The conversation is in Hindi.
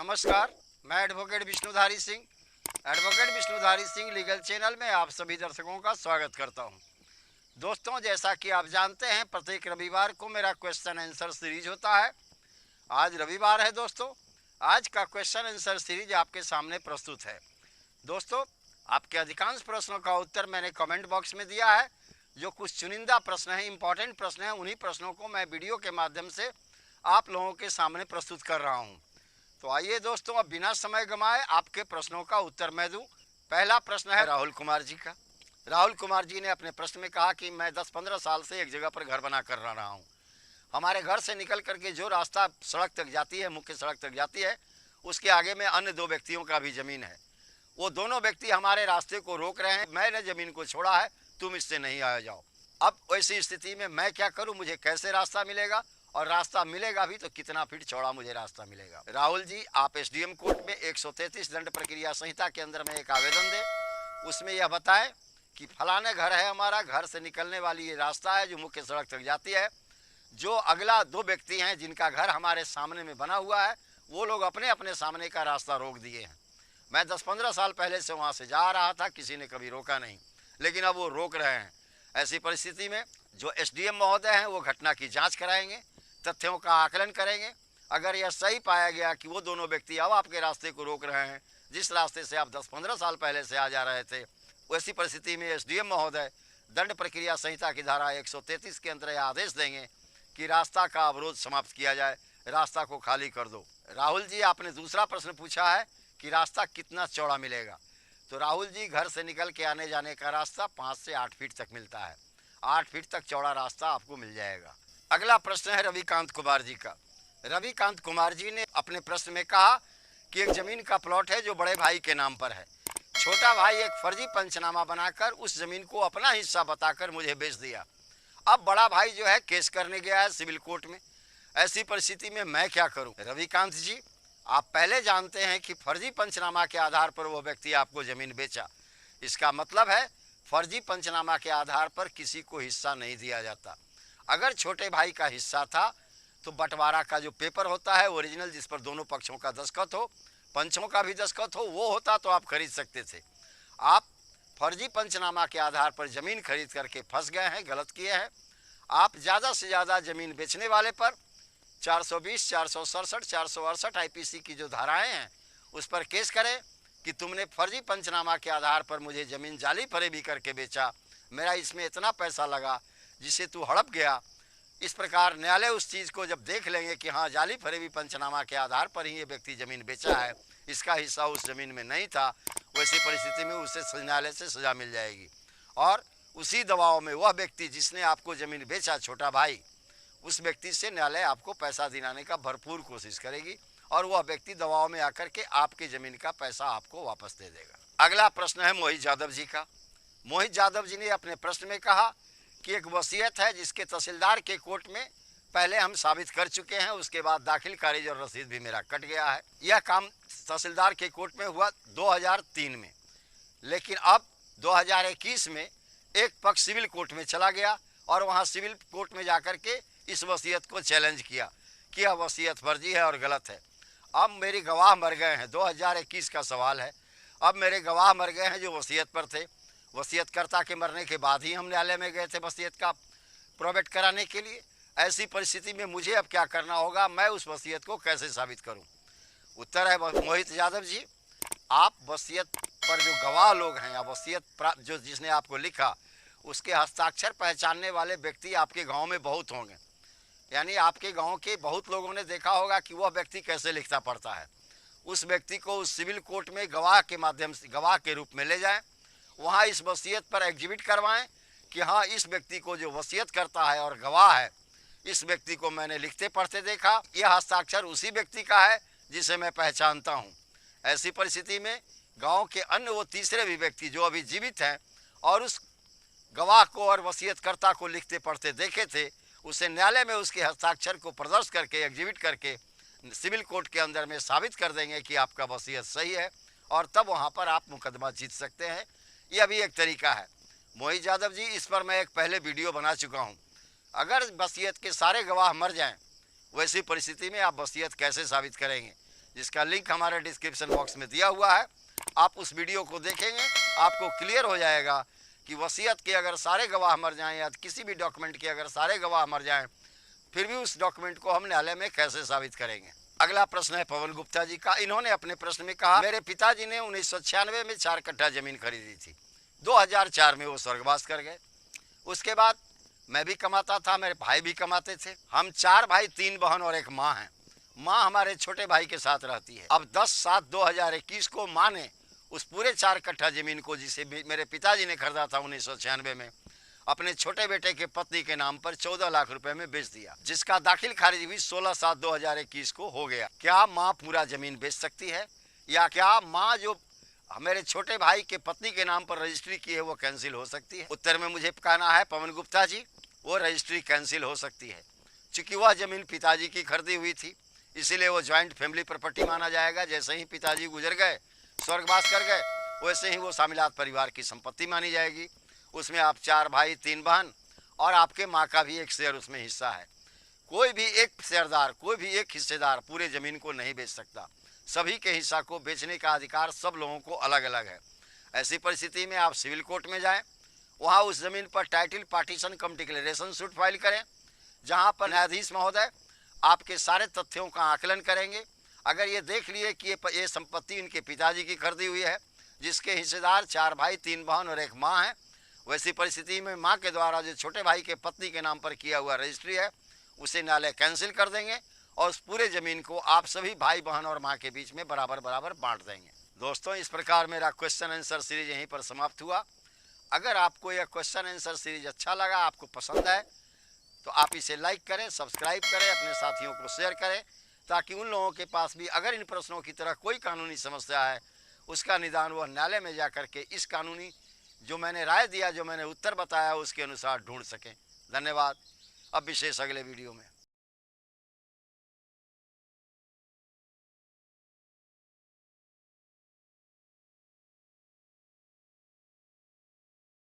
नमस्कार, मैं advocate Vishnudhari Singh legal channel में आप सभी दर्शकों का स्वागत करता हूं। दोस्तों, जैसा कि आप जानते हैं, प्रत्येक रविवार को मेरा क्वेश्चन आंसर सीरीज होता है। आज रविवार है दोस्तों। आज का क्वेश्चन आंसर सीरीज आपके सामने प्रस्तुत है। दोस्तों, आपके अधिकांश प्रश्नों का उत्तर मैंने कमेंट बॉक्स में दिया है। जो कुछ चुनिंदा प्रश्न हैं, इंपॉर्टेंट प्रश्न हैं, उन्हीं प्रश्नों को मैं वीडियो के माध्यम से आप लोगों के सामने प्रस्तुत कर रहा हूं। तो आइए दोस्तों, अब बिना समय गंवाए आपके प्रश्नों का उत्तर मैं दूं। पहला प्रश्न है राहुल कुमार जी का। राहुल कुमार जी ने अपने प्रश्न में कहा कि मैं 10-15 साल से एक जगह पर घर बना कर रह रहा हूं। हमारे घर से निकल करके जो रास्ता सड़क तक जाती है, मुख्य सड़क तक जाती है, उसके आगे में अन्य 2 व्यक्तियों का भी ज़मीन है। वो दोनों व्यक्ति हमारे रास्ते को रोक रहे हैं। मैंने ज़मीन को छोड़ा है, तुम इससे नहीं आ जाओ। अब ऐसी स्थिति में मैं क्या करूं? मुझे कैसे रास्ता मिलेगा, और रास्ता मिलेगा भी तो कितना फीट चौड़ा मुझे रास्ता मिलेगा? राहुल जी, आप एसडीएम कोर्ट में 133 दंड प्रक्रिया संहिता के अंदर में एक आवेदन दें। उसमें यह बताएं कि फलाने घर है हमारा, घर से निकलने वाली ये रास्ता है जो मुख्य सड़क तक जाती है। जो अगला 2 व्यक्ति हैं जिनका घर हमारे सामने में बना हुआ है, वो लोग अपने अपने सामने का रास्ता रोक दिए हैं। मैं 10-15 साल पहले से वहाँ से जा रहा था, किसी ने कभी रोका नहीं, लेकिन अब वो रोक रहे हैं। ऐसी परिस्थिति में जो एसडीएम महोदय हैं वो घटना की जांच कराएंगे, तथ्यों का आकलन करेंगे। अगर यह सही पाया गया कि वो दोनों व्यक्ति अब आपके रास्ते को रोक रहे हैं जिस रास्ते से आप 10-15 साल पहले से आ जा रहे थे, वैसी परिस्थिति में एसडीएम महोदय दंड प्रक्रिया संहिता की धारा 133 के अंतर्गत आदेश देंगे कि रास्ता का अवरोध समाप्त किया जाए, रास्ता को खाली कर दो। राहुल जी, आपने दूसरा प्रश्न पूछा है कि रास्ता कितना चौड़ा मिलेगा। तो राहुल जी, घर से निकल के आने जाने का रास्ता 5 से 8 फीट तक मिलता है। 8 फीट तक चौड़ा रास्ता आपको मिल जाएगा। अगला प्रश्न है रविकांत कुमार जी का। रविकांत कुमार जी ने अपने प्रश्न में कहा कि एक ज़मीन का प्लॉट है जो बड़े भाई के नाम पर है। छोटा भाई एक फर्जी पंचनामा बनाकर उस ज़मीन को अपना हिस्सा बताकर मुझे बेच दिया। अब बड़ा भाई जो है केस करने गया है सिविल कोर्ट में। ऐसी परिस्थिति में मैं क्या करूं? रविकांत जी, आप पहले जानते हैं कि फर्जी पंचनामा के आधार पर वो व्यक्ति आपको ज़मीन बेचा। इसका मतलब है फर्जी पंचनामा के आधार पर किसी को हिस्सा नहीं दिया जाता। अगर छोटे भाई का हिस्सा था तो बंटवारा का जो पेपर होता है ओरिजिनल, जिस पर दोनों पक्षों का दस्तखत हो, पंचों का भी दस्तखत हो, वो होता तो आप खरीद सकते थे। आप फर्जी पंचनामा के आधार पर ज़मीन खरीद करके फंस गए हैं, गलत किए हैं। आप ज़्यादा से ज़्यादा ज़मीन बेचने वाले पर 420, 467, 468 आईपीसी की जो धाराएं हैं उस पर केस करें कि तुमने फर्जी पंचनामा के आधार पर मुझे ज़मीन जाली फरेबी करके बेचा, मेरा इसमें इतना पैसा लगा जिसे तू हड़प गया। इस प्रकार न्यायालय उस चीज़ को जब देख लेंगे कि हाँ, जाली फरेबी पंचनामा के आधार पर ही ये व्यक्ति ज़मीन बेचा है, इसका हिस्सा उस ज़मीन में नहीं था, वैसी परिस्थिति में उसे न्यायालय से सज़ा मिल जाएगी। और उसी दबाव में वह व्यक्ति जिसने आपको ज़मीन बेचा, छोटा भाई, उस व्यक्ति से न्यायालय आपको पैसा दिलाने का भरपूर कोशिश करेगी और वह व्यक्ति दबाव में आकर के आपकी ज़मीन का पैसा आपको वापस दे देगा। अगला प्रश्न है मोहित यादव जी का। मोहित यादव जी ने अपने प्रश्न में कहा कि एक वसीयत है जिसके तहसीलदार के कोर्ट में पहले हम साबित कर चुके हैं, उसके बाद दाखिल खारिज और रसीद भी मेरा कट गया है। यह काम तहसीलदार के कोर्ट में हुआ 2003 में, लेकिन अब 2021 में एक पक्ष सिविल कोर्ट में चला गया और वहां सिविल कोर्ट में जाकर के इस वसीयत को चैलेंज किया कि यह वसीयत फर्जी है और गलत है। अब मेरे गवाह मर गए हैं, 2021 का सवाल है। अब मेरे गवाह मर गए हैं जो वसीयत पर थे। वसीयतकर्ता के मरने के बाद ही हम न्यायालय में गए थे वसीयत का प्रोबेट कराने के लिए। ऐसी परिस्थिति में मुझे अब क्या करना होगा? मैं उस वसीयत को कैसे साबित करूं? उत्तर है मोहित यादव जी, आप वसीयत पर जो गवाह लोग हैं या वसीयत जो जिसने आपको लिखा, उसके हस्ताक्षर पहचानने वाले व्यक्ति आपके गांव में बहुत होंगे। यानी आपके गांव के बहुत लोगों ने देखा होगा कि वह व्यक्ति कैसे लिखता पढ़ता है। उस व्यक्ति को उस सिविल कोर्ट में गवाह के माध्यम से, गवाह के रूप में ले जाएं, वहाँ इस वसीयत पर एग्जिबिट करवाएं कि हाँ, इस व्यक्ति को जो वसीयत करता है और गवाह है, इस व्यक्ति को मैंने लिखते पढ़ते देखा, यह हस्ताक्षर उसी व्यक्ति का है जिसे मैं पहचानता हूँ। ऐसी परिस्थिति में गांव के अन्य वो तीसरे भी व्यक्ति जो अभी जीवित हैं और उस गवाह को और वसीयतकर्ता को लिखते पढ़ते देखे थे, उसे न्यायालय में उसके हस्ताक्षर को प्रदर्शित करके, एग्जिबिट करके सिविल कोर्ट के अंदर में साबित कर देंगे कि आपका वसीयत सही है, और तब वहाँ पर आप मुकदमा जीत सकते हैं। यह भी एक तरीका है। मोहित यादव जी, इस पर मैं एक पहले वीडियो बना चुका हूँ। अगर वसीयत के सारे गवाह मर जाएं, वैसी परिस्थिति में आप वसीयत कैसे साबित करेंगे? जिसका लिंक हमारे डिस्क्रिप्शन बॉक्स में दिया हुआ है। आप उस वीडियो को देखेंगे, आपको क्लियर हो जाएगा कि वसीयत के अगर सारे गवाह मर जाएं या किसी भी डॉक्यूमेंट के अगर सारे गवाह मर जाएं, फिर भी उस डॉक्यूमेंट को हम न्यायालय में कैसे साबित करेंगे। अगला प्रश्न है पवन गुप्ता जी का। इन्होंने अपने प्रश्न में कहा, मेरे पिताजी ने 1996 में 4 कट्ठा जमीन खरीदी थी, 2004 में वो स्वर्गवास कर गए। उसके बाद मैं भी कमाता था, मेरे भाई भी कमाते थे। हम 4 भाई 3 बहन और एक माँ हैं। माँ हमारे छोटे भाई के साथ रहती है। अब 10/7/2021 को माँ ने उस पूरे 4 कट्ठा जमीन को, जिसे मेरे पिताजी ने खरीदा था 1996 में, अपने छोटे बेटे के पत्नी के नाम पर 14 लाख रुपए में बेच दिया, जिसका दाखिल खारिज भी 16/7/2021 को हो गया। क्या माँ पूरा जमीन बेच सकती है, या क्या माँ जो मेरे छोटे भाई के पत्नी के नाम पर रजिस्ट्री की है वो कैंसिल हो सकती है? उत्तर में मुझे कहना है पवन गुप्ता जी, वो रजिस्ट्री कैंसिल हो सकती है। चूंकि वह जमीन पिताजी की खरीदी हुई थी, इसीलिए वो ज्वाइंट फैमिली प्रॉपर्टी माना जाएगा। जैसे ही पिताजी गुजर गए, स्वर्गवास कर गए, वैसे ही वो शामिलात परिवार की संपत्ति मानी जाएगी। उसमें आप 4 भाई 3 बहन और आपके माँ का भी एक शेयर उसमें हिस्सा है। कोई भी एक शेयरदार, कोई भी एक हिस्सेदार पूरे ज़मीन को नहीं बेच सकता। सभी के हिस्सा को बेचने का अधिकार सब लोगों को अलग अलग है। ऐसी परिस्थिति में आप सिविल कोर्ट में जाएं, वहाँ उस ज़मीन पर टाइटल पार्टीशन कम डिक्लेरेशन सूट फाइल करें, जहाँ पर न्यायाधीश महोदय आपके सारे तथ्यों का आकलन करेंगे। अगर ये देख लिए कि ये संपत्ति इनके पिताजी की खरीदी हुई है, जिसके हिस्सेदार 4 भाई 3 बहन और एक माँ है, वैसी परिस्थिति में माँ के द्वारा जो छोटे भाई के पत्नी के नाम पर किया हुआ रजिस्ट्री है, उसे न्यायालय कैंसिल कर देंगे और उस पूरे ज़मीन को आप सभी भाई बहन और माँ के बीच में बराबर बराबर बांट देंगे। दोस्तों, इस प्रकार मेरा क्वेश्चन आंसर सीरीज यहीं पर समाप्त हुआ। अगर आपको यह क्वेश्चन आंसर सीरीज अच्छा लगा, आपको पसंद है, तो आप इसे लाइक करें, सब्सक्राइब करें, अपने साथियों को शेयर करें, ताकि उन लोगों के पास भी अगर इन प्रश्नों की तरह कोई कानूनी समस्या है, उसका निदान वह न्यायालय में जा करके इस कानूनी जो मैंने राय दिया, जो मैंने उत्तर बताया, उसके अनुसार ढूंढ सकें। धन्यवाद। अब विशेष अगले वीडियो में।